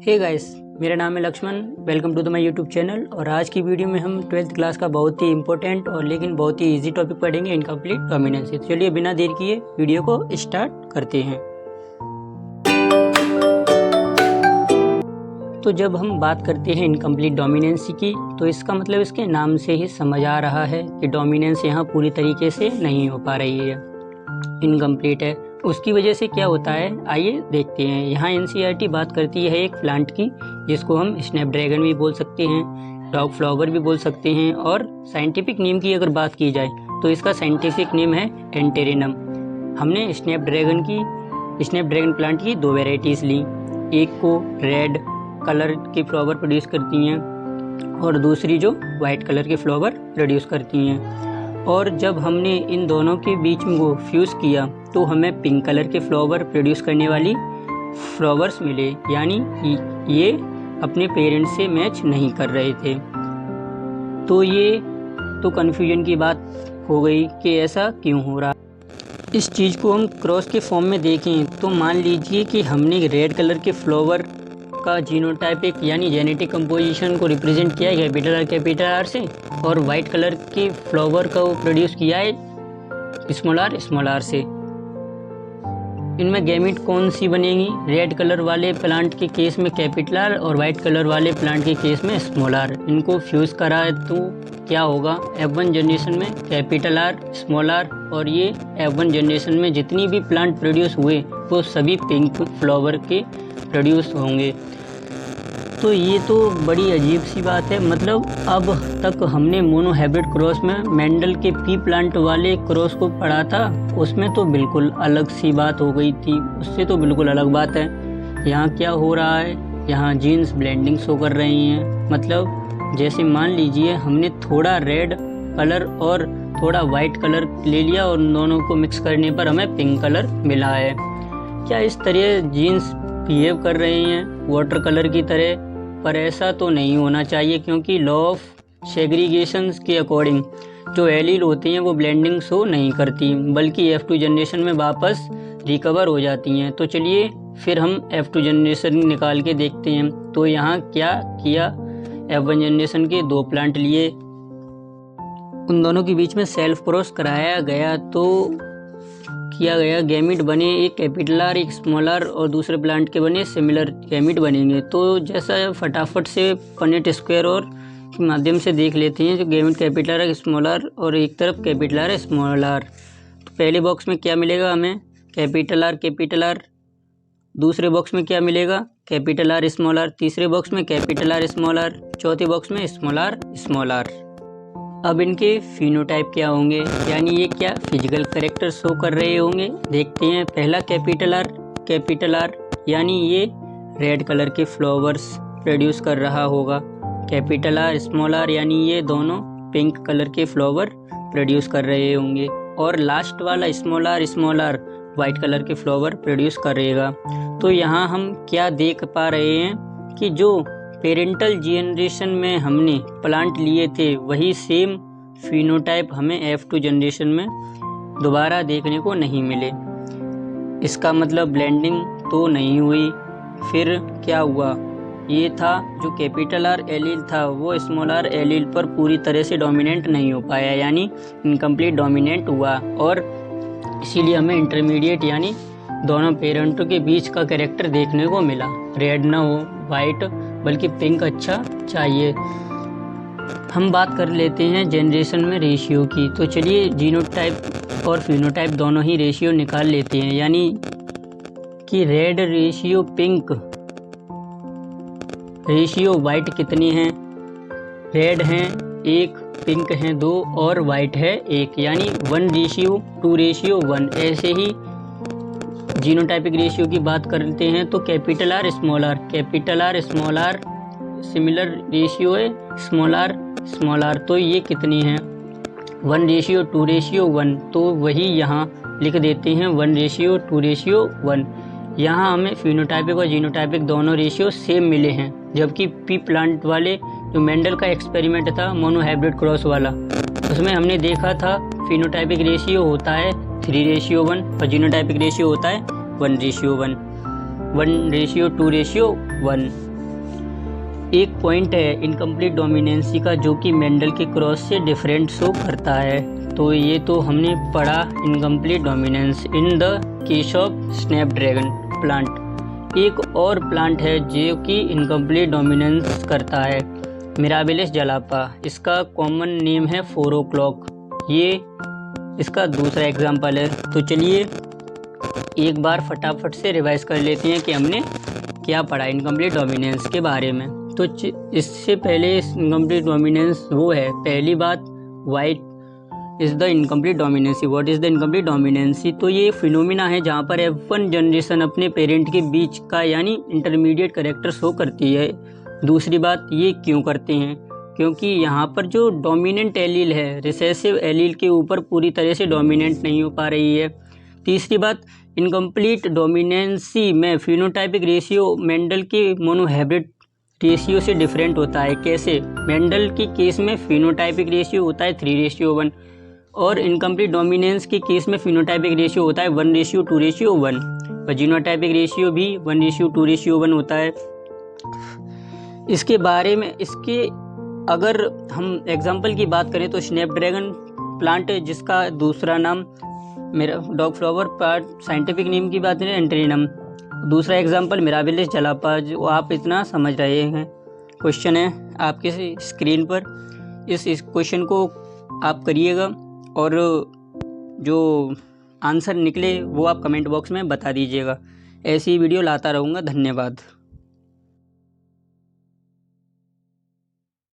Hey guys, मेरा नाम है Lakshman. Welcome to the my YouTube channel. और आज की वीडियो में हम 12th क्लास का बहुत ही इंपॉर्टेंट और लेकिन बहुत ही इजी टॉपिक पढ़ेंगे, इनकम्प्लीट डोमिनेंसी। चलिए बिना देर किए वीडियो को स्टार्ट करते हैं। तो जब हम बात करते हैं इनकम्प्लीट डोमिनेंसी की, तो इसका मतलब इसके नाम से ही समझ आ रहा है कि डोमिनेंस यहाँ पूरी तरीके से नहीं हो पा रही है, इनकम्प्लीट है। उसकी वजह से क्या होता है, आइए देखते हैं। यहाँ एनसीईआरटी बात करती है एक प्लांट की, जिसको हम स्नैपड्रैगन भी बोल सकते हैं, डॉग फ्लावर भी बोल सकते हैं। और साइंटिफिक नेम की अगर बात की जाए तो इसका साइंटिफिक नेम है एंटेरिनम। हमने स्नैपड्रैगन प्लांट की दो वेराइटीज़ ली, एक को रेड कलर के फ्लावर प्रोड्यूस करती हैं और दूसरी जो वाइट कलर के फ्लावर प्रोड्यूस करती हैं। और जब हमने इन दोनों के बीच में वो फ्यूज़ किया तो हमें पिंक कलर के फ्लावर प्रोड्यूस करने वाली फ्लावर्स मिले, यानी ये अपने पेरेंट्स से मैच नहीं कर रहे थे। तो ये तो कन्फ्यूजन की बात हो गई कि ऐसा क्यों हो रहा। इस चीज़ को हम क्रॉस के फॉर्म में देखें तो मान लीजिए कि हमने रेड कलर के फ्लावर का जीनोटाइपिक यानी जेनेटिक कंपोजिशन को रिप्रेजेंट किया है कैपिटल आर से, और वाइट कलर के फ्लावर का वो प्रोड्यूस किया है स्मॉल आर से। इनमें गैमीट कौन सी बनेगी? रेड कलर वाले प्लांट के केस में कैपिटल आर और वाइट कलर वाले प्लांट के केस में स्मॉल आर। इनको फ्यूज़ करा है तो क्या होगा, F1 जनरेशन में कैपिटल आर स्मॉल आर, और ये F1 जनरेशन में जितनी भी प्लांट प्रोड्यूस हुए वो सभी पिंक फ्लावर के प्रोड्यूस होंगे। तो ये तो बड़ी अजीब सी बात है। मतलब अब तक हमने मोनो हाइब्रिड क्रॉस में मेंडल के पी प्लांट वाले क्रॉस को पढ़ा था, उसमें तो बिल्कुल अलग सी बात हो गई थी, उससे तो बिल्कुल अलग बात है। यहाँ क्या हो रहा है, यहाँ जीन्स ब्लेंडिंग शो कर रही हैं। मतलब जैसे मान लीजिए हमने थोड़ा रेड कलर और थोड़ा वाइट कलर ले लिया और दोनों को मिक्स करने पर हमें पिंक कलर मिला है। क्या इस तरह जीन्स बिहेव कर रही हैं वाटर कलर की तरह? पर ऐसा तो नहीं होना चाहिए, क्योंकि लॉ ऑफ सेग्रीगेशन के अकॉर्डिंग जो एलील होती हैं वो ब्लेंडिंग शो नहीं करती, बल्कि F2 जनरेशन में वापस रिकवर हो जाती हैं। तो चलिए फिर हम F2 जनरेशन निकाल के देखते हैं। तो यहाँ क्या किया, F1 जनरेशन के दो प्लांट लिए, उन दोनों के बीच में सेल्फ क्रॉस कराया गया, तो किया गया गैमीट बने, एक कैपिटल आर एक स्मॉल आर, और दूसरे प्लांट के बने सिमिलर गैमीट बनेंगे। तो जैसा फटाफट से पनेट स्क्वायर और के माध्यम से देख लेते हैं, जो gamete capital R small R और एक तरफ कैपिटल आर स्मॉल आर। तो पहले बॉक्स में क्या मिलेगा हमें, कैपिटल आर। दूसरे बॉक्स में क्या मिलेगा, कैपिटल आर स्मॉल आर। तीसरे बॉक्स में कैपिटल आर स्मॉल आर। चौथे बॉक्स में स्मॉल आर। अब इनके फिनोटाइप क्या होंगे, यानी ये क्या फिजिकल कैरेक्टर शो कर रहे होंगे, देखते हैं। पहला कैपिटल आर यानी ये रेड कलर के फ्लावर्स प्रोड्यूस कर रहा होगा। कैपिटल आर स्मॉल आर यानी ये दोनों पिंक कलर के फ्लावर प्रोड्यूस कर रहे होंगे। और लास्ट वाला स्मॉल आर वाइट कलर के फ्लावर प्रोड्यूस करेगा। तो यहाँ हम क्या देख पा रहे हैं कि जो पेरेंटल जनरेशन में हमने प्लांट लिए थे वही सेम फिनोटाइप हमें F2 जनरेशन में दोबारा देखने को नहीं मिले। इसका मतलब ब्लेंडिंग तो नहीं हुई। फिर क्या हुआ, ये था जो कैपिटल आर एलील था वो स्मॉल आर एलील पर पूरी तरह से डोमिनेंट नहीं हो पाया, यानी इनकम्प्लीट डोमिनेंट हुआ, और इसीलिए हमें इंटरमीडिएट यानी दोनों पेरेंटों के बीच का कैरेक्टर देखने को मिला। रेड ना हो वाइट बल्कि पिंक अच्छा चाहिए। हम बात कर लेते हैं जनरेशन में रेशियो की। तो चलिए जीनोटाइप और फिनोटाइप दोनों ही रेशियो निकाल लेते हैं, यानी कि red ratio pink ratio white कितनी हैं, रेड हैं 1, पिंक हैं 2 और वाइट है 1, यानी 1:2:1। ऐसे ही जीनोटाइपिक रेशियो की बात करते हैं तो capital R small R similar ratio है स्मॉल आर। तो ये कितनी है, 1:2:1। तो वही यहाँ लिख देते हैं 1:2:1। यहाँ हमें फिनोटाइपिक और जीनोटाइपिक दोनों रेशियो सेम मिले हैं, जबकि पी प्लांट वाले जो मेंडल का एक्सपेरिमेंट था मोनो हाइब्रिड क्रॉस वाला, उसमें हमने देखा था फिनोटाइपिक रेशियो होता है 3:1 और जीनोटाइपिक रेशियो होता है 1:1, 1:2:1। एक पॉइंट है इनकम्प्लीट डोमिनेंसी का जो कि मेंडल के क्रॉस से डिफरेंट शो करता है। तो ये तो हमने पढ़ा incomplete dominance in the case of Snapdragon plant. एक और प्लांट है जो कि इनकम्प्लीट डोमिनेंस करता है, मिराबिलिस जलापा। इसका कॉमन नेम है 4 o'clock। ये इसका दूसरा एग्जाम्पल है। तो चलिए एक बार फटाफट से रिवाइज कर लेते हैं कि हमने क्या पढ़ा इनकम्प्लीट डोमिनेंस के बारे में। तो इससे पहले इनकम्प्लीट डोमिनेंस वो है, पहली बात white is the incomplete dominancy. What is the incomplete dominancy? तो ये फिनोमिना है जहाँ पर F1 जनरेशन अपने पेरेंट के बीच का यानी इंटरमीडिएट कैरेक्टर शो करती है। दूसरी बात, ये क्यों करते हैं? क्योंकि यहाँ पर जो डोमिनेंट एलील है रिसेसिव एलील के ऊपर पूरी तरह से डोमिनेंट नहीं हो पा रही है। तीसरी बात, इनकम्प्लीट डोमिनेंसी में फिनोटाइपिक रेशियो मेंडल के मोनोहाइब्रिड रेशियो से डिफरेंट होता है। कैसे? मेंडल के केस में फिनोटाइपिक रेशियो होता है 3:1 और इनकम्प्लीट डोमिनेंस के केस में फिनोटाइपिक रेशियो होता है 1:2:1 और जीनोटाइपिक रेशियो भी 1:2:1 होता है। इसके बारे में अगर हम एग्जाम्पल की बात करें तो स्नैपड्रैगन प्लांट जिसका दूसरा नाम मेरा dog flower plant scientific name की बात करें एंटेरिनम, दूसरा एग्जाम्पल मिराबिलिस जलापा, जो आप इतना समझ रहे हैं। क्वेश्चन है आपके स्क्रीन पर, इस क्वेश्चन को आप करिएगा और जो आंसर निकले वो आप कमेंट बॉक्स में बता दीजिएगा। ऐसी वीडियो लाता रहूँगा। धन्यवाद।